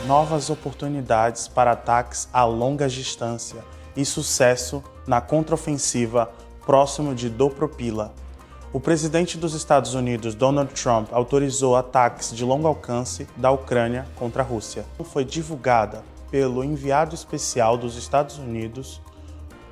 novas oportunidades para ataques a longa distância e sucesso na contraofensiva próximo de Dobropila. O presidente dos Estados Unidos, Donald Trump, autorizou ataques de longo alcance da Ucrânia contra a Rússia. Foi divulgada pelo enviado especial dos Estados Unidos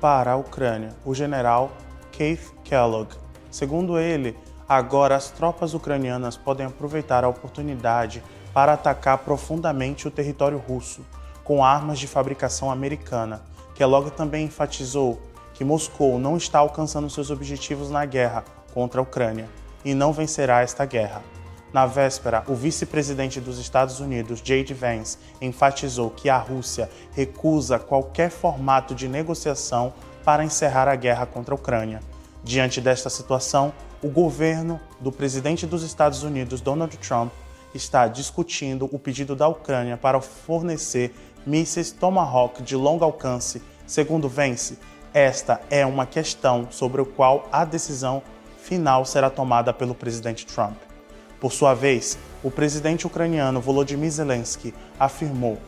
para a Ucrânia, o general Keith Kellogg. Segundo ele, agora as tropas ucranianas podem aproveitar a oportunidade para atacar profundamente o território russo com armas de fabricação americana. Kellogg também enfatizou que Moscou não está alcançando seus objetivos na guerra contra a Ucrânia e não vencerá esta guerra. Na véspera, o vice-presidente dos Estados Unidos, J.D. Vance, enfatizou que a Rússia recusa qualquer formato de negociação para encerrar a guerra contra a Ucrânia. Diante desta situação, o governo do presidente dos Estados Unidos, Donald Trump, está discutindo o pedido da Ucrânia para fornecer mísseis Tomahawk de longo alcance. Segundo Vance, esta é uma questão sobre a qual a decisão final será tomada pelo presidente Trump. Por sua vez, o presidente ucraniano Volodymyr Zelensky afirmou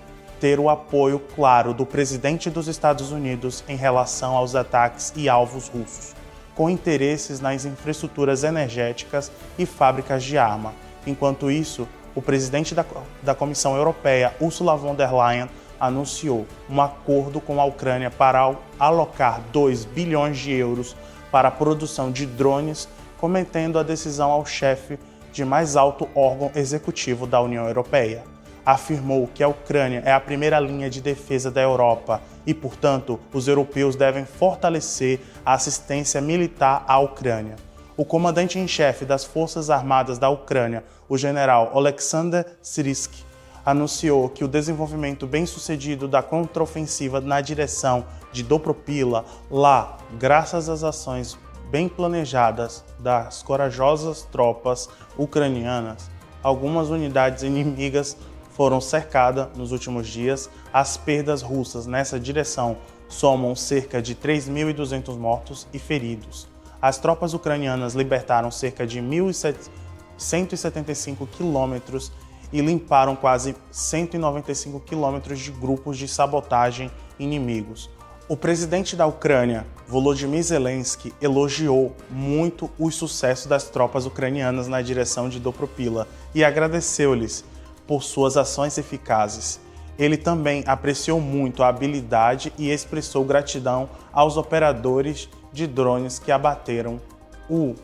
ter o apoio claro do presidente dos Estados Unidos em relação aos ataques e alvos russos, com interesses nas infraestruturas energéticas e fábricas de arma. Enquanto isso, o presidente da Comissão Europeia, Ursula von der Leyen, anunciou um acordo com a Ucrânia para alocar 2 bilhões de euros para a produção de drones, cometendo a decisão ao chefe de mais alto órgão executivo da União Europeia. Afirmou que a Ucrânia é a primeira linha de defesa da Europa e, portanto, os europeus devem fortalecer a assistência militar à Ucrânia. O comandante-em-chefe das Forças Armadas da Ucrânia, o general Oleksandr Syrsky, anunciou que o desenvolvimento bem-sucedido da contraofensiva na direção de Dobropila, lá, graças às ações bem planejadas das corajosas tropas ucranianas, algumas unidades inimigas foram cercadas nos últimos dias. As perdas russas nessa direção somam cerca de 3.200 mortos e feridos. As tropas ucranianas libertaram cerca de 1.175 quilômetros e limparam quase 195 quilômetros de grupos de sabotagem inimigos. O presidente da Ucrânia, Volodymyr Zelensky, elogiou muito o sucesso das tropas ucranianas na direção de Dobropila e agradeceu-lhes por suas ações eficazes. Ele também apreciou muito a habilidade e expressou gratidão aos operadores de drones que abateram o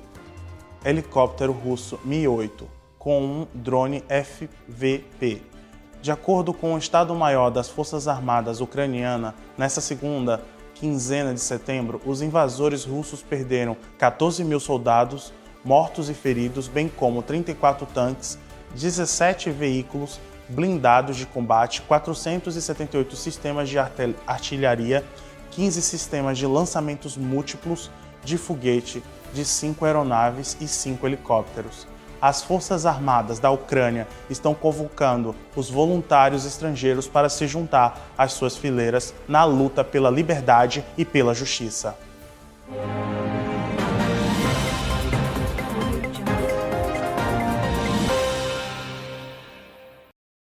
helicóptero russo Mi-8 com um drone FVP. De acordo com o Estado-Maior das Forças Armadas ucraniana, nesta segunda quinzena de setembro, os invasores russos perderam 14 mil soldados mortos e feridos, bem como 34 tanques, 17 veículos blindados de combate, 478 sistemas de artilharia, 15 sistemas de lançamentos múltiplos de foguete de 5 aeronaves e 5 helicópteros. As Forças Armadas da Ucrânia estão convocando os voluntários estrangeiros para se juntar às suas fileiras na luta pela liberdade e pela justiça.